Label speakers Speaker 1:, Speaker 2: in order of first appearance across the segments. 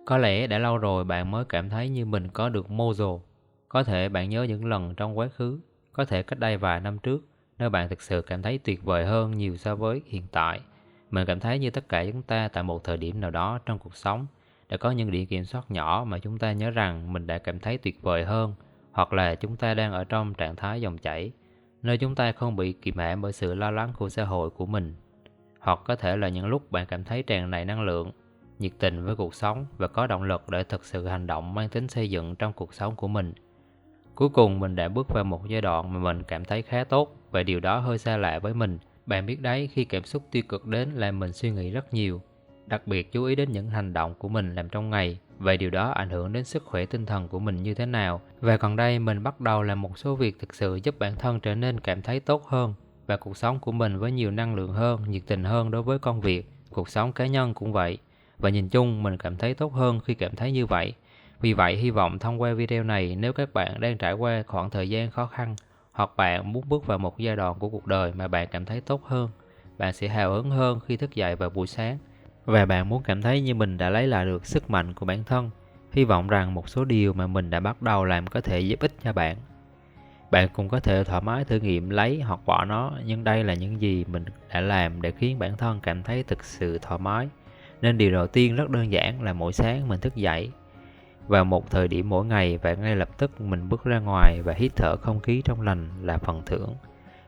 Speaker 1: Có lẽ đã lâu rồi bạn mới cảm thấy như mình có được mojo. Có thể bạn nhớ những lần trong quá khứ, có thể cách đây vài năm trước, nơi bạn thực sự cảm thấy tuyệt vời hơn nhiều so với hiện tại. Mình cảm thấy như tất cả chúng ta tại một thời điểm nào đó trong cuộc sống đã có những điểm kiểm soát nhỏ mà chúng ta nhớ rằng mình đã cảm thấy tuyệt vời hơn, hoặc là chúng ta đang ở trong trạng thái dòng chảy, nơi chúng ta không bị kìm hãm bởi sự lo lắng của xã hội của mình. Hoặc có thể là những lúc bạn cảm thấy tràn đầy năng lượng, nhiệt tình với cuộc sống và có động lực để thực sự hành động mang tính xây dựng trong cuộc sống của mình. Cuối cùng mình đã bước vào một giai đoạn mà mình cảm thấy khá tốt và điều đó hơi xa lạ với mình. Bạn biết đấy, khi cảm xúc tiêu cực đến làm mình suy nghĩ rất nhiều, đặc biệt chú ý đến những hành động của mình làm trong ngày, và điều đó ảnh hưởng đến sức khỏe tinh thần của mình như thế nào. Và gần đây mình bắt đầu làm một số việc thực sự giúp bản thân trở nên cảm thấy tốt hơn và cuộc sống của mình với nhiều năng lượng hơn, nhiệt tình hơn đối với công việc, cuộc sống cá nhân cũng vậy. Và nhìn chung mình cảm thấy tốt hơn khi cảm thấy như vậy. Vì vậy hy vọng thông qua video này, nếu các bạn đang trải qua khoảng thời gian khó khăn hoặc bạn muốn bước vào một giai đoạn của cuộc đời mà bạn cảm thấy tốt hơn, bạn sẽ hào hứng hơn khi thức dậy vào buổi sáng và bạn muốn cảm thấy như mình đã lấy lại được sức mạnh của bản thân. Hy vọng rằng một số điều mà mình đã bắt đầu làm có thể giúp ích cho bạn. Bạn cũng có thể thoải mái thử nghiệm lấy hoặc bỏ nó, nhưng đây là những gì mình đã làm để khiến bản thân cảm thấy thực sự thoải mái. Nên điều đầu tiên rất đơn giản là mỗi sáng mình thức dậy vào một thời điểm mỗi ngày và ngay lập tức mình bước ra ngoài và hít thở không khí trong lành là phần thưởng.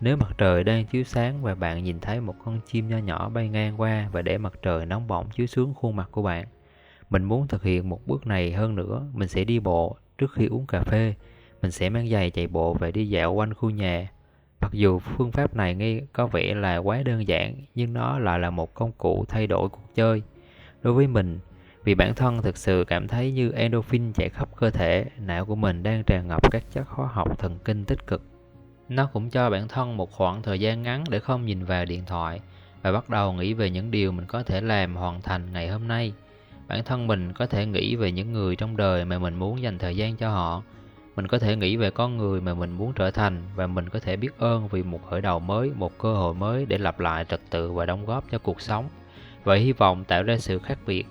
Speaker 1: Nếu mặt trời đang chiếu sáng và bạn nhìn thấy một con chim nho nhỏ bay ngang qua và để mặt trời nóng bỏng chiếu xuống khuôn mặt của bạn, mình muốn thực hiện một bước này hơn nữa, mình sẽ đi bộ trước khi uống cà phê. Mình sẽ mang giày chạy bộ và đi dạo quanh khu nhà. Mặc dù phương pháp này nghe có vẻ là quá đơn giản, nhưng nó lại là một công cụ thay đổi cuộc chơi. Đối với mình, vì bản thân thực sự cảm thấy như endorphin chạy khắp cơ thể, não của mình đang tràn ngập các chất hóa học thần kinh tích cực. Nó cũng cho bản thân một khoảng thời gian ngắn để không nhìn vào điện thoại và bắt đầu nghĩ về những điều mình có thể làm hoàn thành ngày hôm nay. Bản thân mình có thể nghĩ về những người trong đời mà mình muốn dành thời gian cho họ. Mình có thể nghĩ về con người mà mình muốn trở thành và mình có thể biết ơn vì một khởi đầu mới, một cơ hội mới để lặp lại trật tự và đóng góp cho cuộc sống. Vậy hy vọng tạo ra sự khác biệt.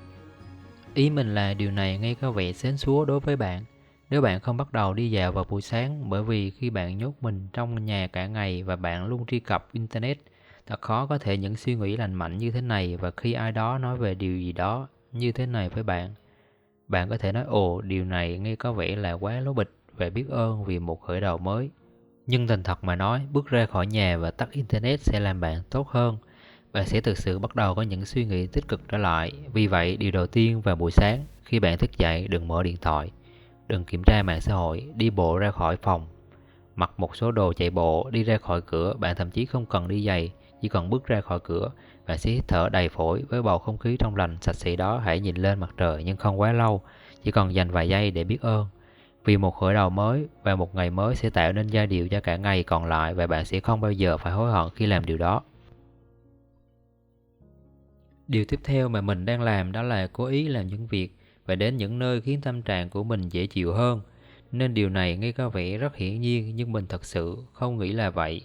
Speaker 1: Ý mình là điều này nghe có vẻ sến súa đối với bạn. Nếu bạn không bắt đầu đi dạo vào buổi sáng, bởi vì khi bạn nhốt mình trong nhà cả ngày và bạn luôn truy cập Internet, thật khó có thể những suy nghĩ lành mạnh như thế này. Và khi ai đó nói về điều gì đó như thế này với bạn, bạn có thể nói ồ, điều này nghe có vẻ là quá lố bịch và biết ơn vì một khởi đầu mới. Nhưng thành thật mà nói, bước ra khỏi nhà và tắt Internet sẽ làm bạn tốt hơn. Bạn sẽ thực sự bắt đầu có những suy nghĩ tích cực trở lại. Vì vậy, điều đầu tiên vào buổi sáng, khi bạn thức dậy, đừng mở điện thoại, đừng kiểm tra mạng xã hội, đi bộ ra khỏi phòng, mặc một số đồ chạy bộ, đi ra khỏi cửa. Bạn thậm chí không cần đi giày, chỉ cần bước ra khỏi cửa, bạn sẽ hít thở đầy phổi với bầu không khí trong lành sạch sẽ đó. Hãy nhìn lên mặt trời nhưng không quá lâu, chỉ cần dành vài giây để biết ơn. Vì một khởi đầu mới và một ngày mới sẽ tạo nên giai điệu cho cả ngày còn lại và bạn sẽ không bao giờ phải hối hận khi làm điều đó. Điều tiếp theo mà mình đang làm đó là cố ý làm những việc và đến những nơi khiến tâm trạng của mình dễ chịu hơn. Nên điều này nghe có vẻ rất hiển nhiên, nhưng mình thật sự không nghĩ là vậy.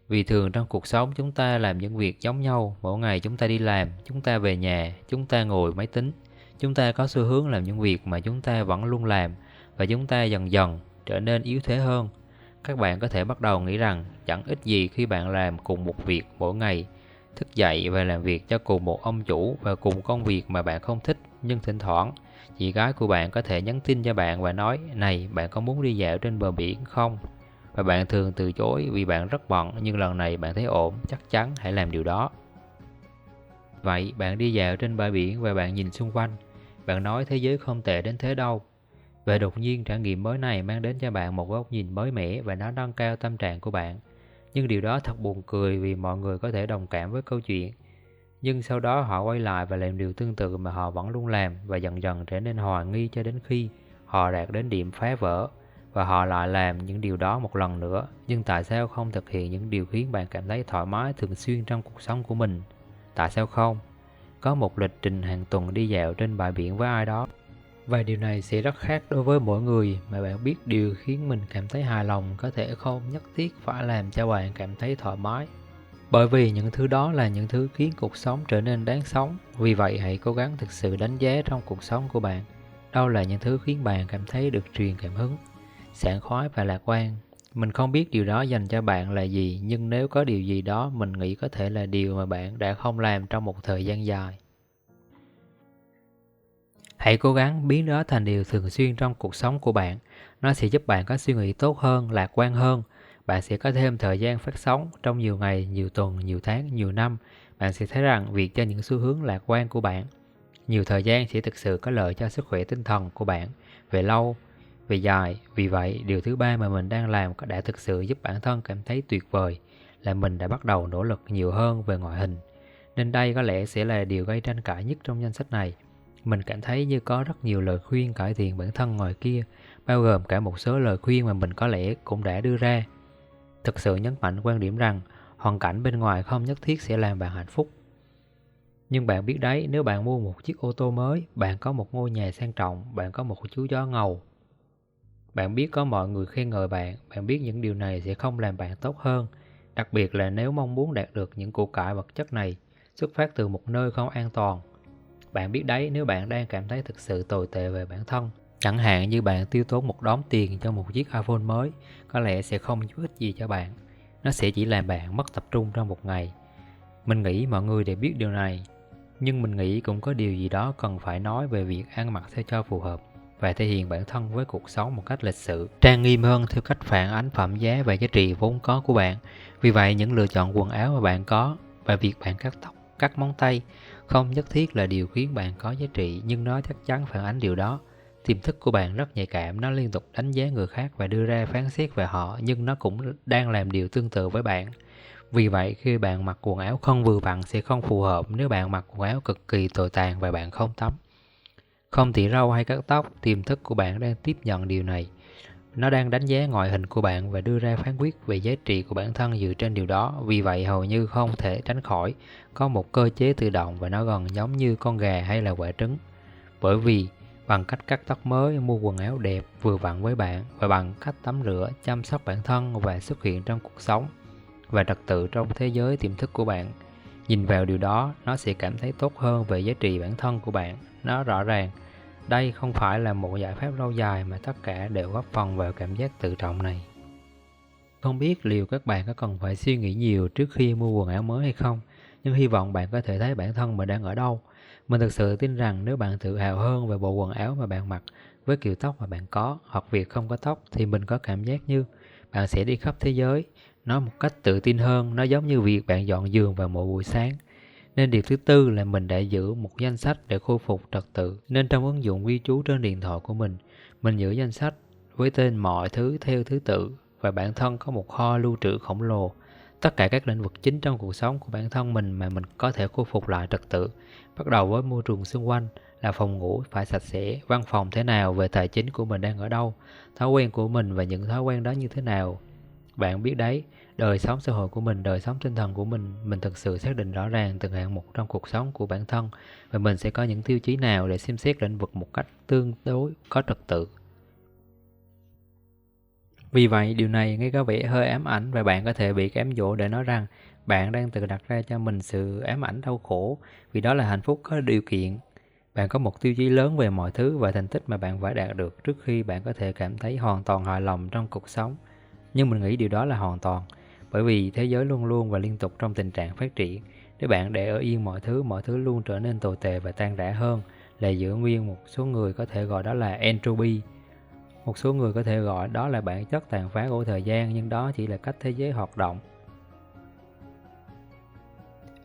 Speaker 1: Vì thường trong cuộc sống chúng ta làm những việc giống nhau. Mỗi ngày chúng ta đi làm, chúng ta về nhà, chúng ta ngồi máy tính. Chúng ta có xu hướng làm những việc mà chúng ta vẫn luôn làm và chúng ta dần dần trở nên yếu thế hơn. Các bạn có thể bắt đầu nghĩ rằng chẳng ích gì khi bạn làm cùng một việc mỗi ngày, thức dậy và làm việc cho cùng một ông chủ và cùng công việc mà bạn không thích. Nhưng thỉnh thoảng, chị gái của bạn có thể nhắn tin cho bạn và nói: này, bạn có muốn đi dạo trên bờ biển không? Và bạn thường từ chối vì bạn rất bận, nhưng lần này bạn thấy ổn, chắc chắn hãy làm điều đó. Vậy bạn đi dạo trên bãi biển và bạn nhìn xung quanh. Bạn nói thế giới không tệ đến thế đâu. Và đột nhiên trải nghiệm mới này mang đến cho bạn một góc nhìn mới mẻ và nó nâng cao tâm trạng của bạn. Nhưng điều đó thật buồn cười vì mọi người có thể đồng cảm với câu chuyện. Nhưng sau đó họ quay lại và làm điều tương tự mà họ vẫn luôn làm và dần dần trở nên hoài nghi cho đến khi họ đạt đến điểm phá vỡ. Và họ lại làm những điều đó một lần nữa. Nhưng tại sao không thực hiện những điều khiến bạn cảm thấy thoải mái thường xuyên trong cuộc sống của mình? Tại sao không? Có một lịch trình hàng tuần đi dạo trên bãi biển với ai đó. Và điều này sẽ rất khác đối với mỗi người, mà bạn biết điều khiến mình cảm thấy hài lòng có thể không nhất thiết phải làm cho bạn cảm thấy thoải mái. Bởi vì những thứ đó là những thứ khiến cuộc sống trở nên đáng sống. Vì vậy hãy cố gắng thực sự đánh giá trong cuộc sống của bạn. Đâu là những thứ khiến bạn cảm thấy được truyền cảm hứng, sảng khoái và lạc quan. Mình không biết điều đó dành cho bạn là gì, nhưng nếu có điều gì đó mình nghĩ có thể là điều mà bạn đã không làm trong một thời gian dài. Hãy cố gắng biến đó thành điều thường xuyên trong cuộc sống của bạn. Nó sẽ giúp bạn có suy nghĩ tốt hơn, lạc quan hơn. Bạn sẽ có thêm thời gian phát sóng trong nhiều ngày, nhiều tuần, nhiều tháng, nhiều năm. Bạn sẽ thấy rằng việc cho những xu hướng lạc quan của bạn nhiều thời gian sẽ thực sự có lợi cho sức khỏe tinh thần của bạn về lâu, về dài. Vì vậy, điều thứ ba mà mình đang làm đã thực sự giúp bản thân cảm thấy tuyệt vời là mình đã bắt đầu nỗ lực nhiều hơn về ngoại hình. Nên đây có lẽ sẽ là điều gây tranh cãi nhất trong danh sách này. Mình cảm thấy như có rất nhiều lời khuyên cải thiện bản thân ngoài kia, bao gồm cả một số lời khuyên mà mình có lẽ cũng đã đưa ra. Thực sự nhấn mạnh quan điểm rằng hoàn cảnh bên ngoài không nhất thiết sẽ làm bạn hạnh phúc. Nhưng bạn biết đấy, nếu bạn mua một chiếc ô tô mới, bạn có một ngôi nhà sang trọng, bạn có một chú chó ngầu, bạn biết có mọi người khen ngợi bạn, bạn biết những điều này sẽ không làm bạn tốt hơn. Đặc biệt là nếu mong muốn đạt được những của cải vật chất này xuất phát từ một nơi không an toàn. Bạn biết đấy, nếu bạn đang cảm thấy thực sự tồi tệ về bản thân, chẳng hạn như bạn tiêu tốn một đống tiền cho một chiếc iPhone mới, có lẽ sẽ không giúp ích gì cho bạn. Nó sẽ chỉ làm bạn mất tập trung trong một ngày. Mình nghĩ mọi người đều biết điều này, nhưng mình nghĩ cũng có điều gì đó cần phải nói về việc ăn mặc sao cho phù hợp và thể hiện bản thân với cuộc sống một cách lịch sự, trang nghiêm hơn theo cách phản ánh phẩm giá và giá trị vốn có của bạn. Vì vậy, những lựa chọn quần áo mà bạn có và việc bạn cắt tóc, cắt móng tay không nhất thiết là điều khiến bạn có giá trị, nhưng nó chắc chắn phản ánh điều đó. Tiềm thức của bạn rất nhạy cảm, nó liên tục đánh giá người khác và đưa ra phán xét về họ, nhưng nó cũng đang làm điều tương tự với bạn. Vì vậy, khi bạn mặc quần áo không vừa vặn sẽ không phù hợp nếu bạn mặc quần áo cực kỳ tồi tàn và bạn không tắm, không tỉa râu hay cắt tóc. Tiềm thức của bạn đang tiếp nhận điều này. Nó đang đánh giá ngoại hình của bạn và đưa ra phán quyết về giá trị của bản thân dựa trên điều đó. Vì vậy, hầu như không thể tránh khỏi có một cơ chế tự động và nó gần giống như con gà hay là quả trứng. Bởi vì bằng cách cắt tóc mới, mua quần áo đẹp vừa vặn với bạn và bằng cách tắm rửa, chăm sóc bản thân và xuất hiện trong cuộc sống và trật tự trong thế giới tiềm thức của bạn. Nhìn vào điều đó, nó sẽ cảm thấy tốt hơn về giá trị bản thân của bạn. Nó rõ ràng, đây không phải là một giải pháp lâu dài mà tất cả đều góp phần vào cảm giác tự trọng này. Không biết liệu các bạn có cần phải suy nghĩ nhiều trước khi mua quần áo mới hay không, nhưng hy vọng bạn có thể thấy bản thân mình đang ở đâu. Mình thực sự tin rằng nếu bạn tự hào hơn về bộ quần áo mà bạn mặc, với kiểu tóc mà bạn có, hoặc việc không có tóc, thì mình có cảm giác như bạn sẽ đi khắp thế giới, nói một cách tự tin hơn. Nó giống như việc bạn dọn giường vào mỗi buổi sáng. Nên điều thứ tư là mình đã giữ một danh sách để khôi phục trật tự. Nên trong ứng dụng ghi chú trên điện thoại của mình giữ danh sách với tên mọi thứ theo thứ tự, và bản thân có một kho lưu trữ khổng lồ. Tất cả các lĩnh vực chính trong cuộc sống của bản thân mình mà mình có thể khôi phục lại trật tự. Bắt đầu với môi trường xung quanh, là phòng ngủ phải sạch sẽ, văn phòng thế nào, về tài chính của mình đang ở đâu, thói quen của mình và những thói quen đó như thế nào. Bạn biết đấy, đời sống xã hội của mình, đời sống tinh thần của mình thực sự xác định rõ ràng từng hạng mục trong cuộc sống của bản thân, và mình sẽ có những tiêu chí nào để xem xét lĩnh vực một cách tương đối có trật tự. Vì vậy, điều này nghe có vẻ hơi ám ảnh và bạn có thể bị cám dỗ để nói rằng bạn đang tự đặt ra cho mình sự ám ảnh đau khổ, vì đó là hạnh phúc có điều kiện. Bạn có một tiêu chí lớn về mọi thứ và thành tích mà bạn phải đạt được trước khi bạn có thể cảm thấy hoàn toàn hài lòng trong cuộc sống. Nhưng mình nghĩ điều đó là hoàn toàn, bởi vì thế giới luôn luôn và liên tục trong tình trạng phát triển. Nếu bạn để ở yên mọi thứ luôn trở nên tồi tệ và tan rã hơn, là giữ nguyên. Một số người có thể gọi đó là entropy. Một số người có thể gọi đó là bản chất tàn phá của thời gian, nhưng đó chỉ là cách thế giới hoạt động.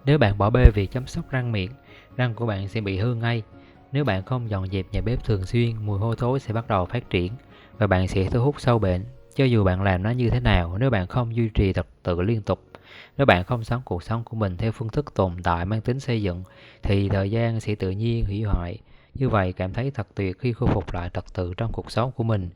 Speaker 1: Nếu bạn bỏ bê việc chăm sóc răng miệng, răng của bạn sẽ bị hư ngay. Nếu bạn không dọn dẹp nhà bếp thường xuyên, mùi hôi thối sẽ bắt đầu phát triển và bạn sẽ thu hút sâu bệnh. Cho dù bạn làm nó như thế nào, nếu bạn không duy trì trật tự liên tục, nếu bạn không sống cuộc sống của mình theo phương thức tồn tại mang tính xây dựng, thì thời gian sẽ tự nhiên hủy hoại. Như vậy, cảm thấy thật tuyệt khi khôi phục lại trật tự trong cuộc sống của mình.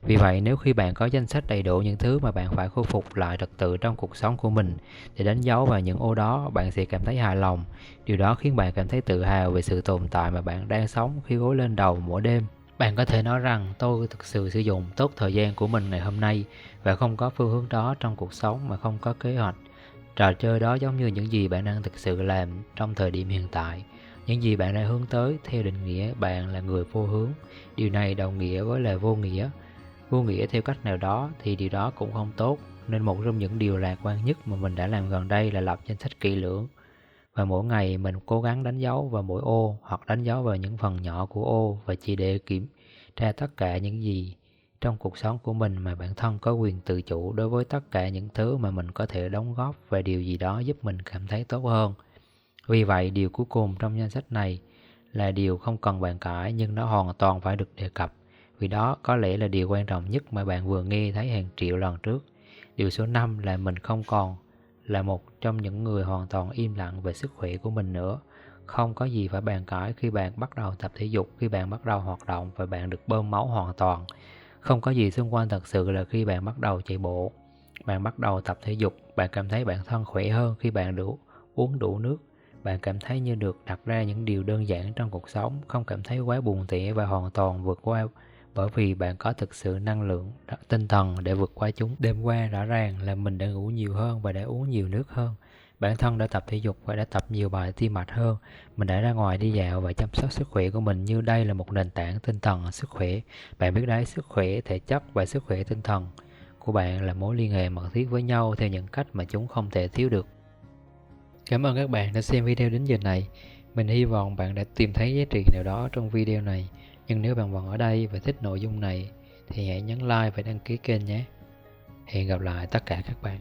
Speaker 1: Vì vậy, nếu khi bạn có danh sách đầy đủ những thứ mà bạn phải khôi phục lại trật tự trong cuộc sống của mình để đánh dấu vào những ô đó, bạn sẽ cảm thấy hài lòng. Điều đó khiến bạn cảm thấy tự hào về sự tồn tại mà bạn đang sống khi gối lên đầu mỗi đêm. Bạn có thể nói rằng tôi thực sự sử dụng tốt thời gian của mình ngày hôm nay và không có phương hướng đó trong cuộc sống mà không có kế hoạch. Trò chơi đó giống như những gì bạn đang thực sự làm trong thời điểm hiện tại. Những gì bạn đang hướng tới theo định nghĩa bạn là người vô hướng. Điều này đồng nghĩa với là vô nghĩa. Vô nghĩa theo cách nào đó thì điều đó cũng không tốt. Nên một trong những điều lạc quan nhất mà mình đã làm gần đây là lập danh sách kỹ lưỡng. Và mỗi ngày mình cố gắng đánh dấu vào mỗi ô hoặc đánh dấu vào những phần nhỏ của ô, và chỉ để kiểm tra tất cả những gì trong cuộc sống của mình mà bản thân có quyền tự chủ đối với tất cả những thứ mà mình có thể đóng góp về điều gì đó giúp mình cảm thấy tốt hơn. Vì vậy, điều cuối cùng trong danh sách này là điều không cần bàn cãi, nhưng nó hoàn toàn phải được đề cập, vì đó có lẽ là điều quan trọng nhất mà bạn vừa nghe thấy hàng triệu lần trước. Điều số 5 là mình không còn là một trong những người hoàn toàn im lặng về sức khỏe của mình nữa. Không có gì phải bàn cãi khi bạn bắt đầu tập thể dục, khi bạn bắt đầu hoạt động và bạn được bơm máu hoàn toàn. Không có gì xung quanh thật sự là khi bạn bắt đầu chạy bộ, bạn bắt đầu tập thể dục, bạn cảm thấy bản thân khỏe hơn khi bạn uống đủ nước. Bạn cảm thấy như được đặt ra những điều đơn giản trong cuộc sống, không cảm thấy quá buồn tẻ và hoàn toàn vượt qua, bởi vì bạn có thực sự năng lượng tinh thần để vượt qua chúng. Đêm qua rõ ràng là mình đã ngủ nhiều hơn và đã uống nhiều nước hơn. Bản thân đã tập thể dục và đã tập nhiều bài tim mạch hơn. Mình đã ra ngoài đi dạo và chăm sóc sức khỏe của mình như đây là một nền tảng tinh thần sức khỏe. Bạn biết đấy, sức khỏe thể chất và sức khỏe tinh thần của bạn là mối liên hệ mật thiết với nhau theo những cách mà chúng không thể thiếu được. Cảm ơn các bạn đã xem video đến giờ này. Mình hy vọng bạn đã tìm thấy giá trị nào đó trong video này. Nhưng nếu bạn vẫn ở đây và thích nội dung này thì hãy nhấn like và đăng ký kênh nhé. Hẹn gặp lại tất cả các bạn.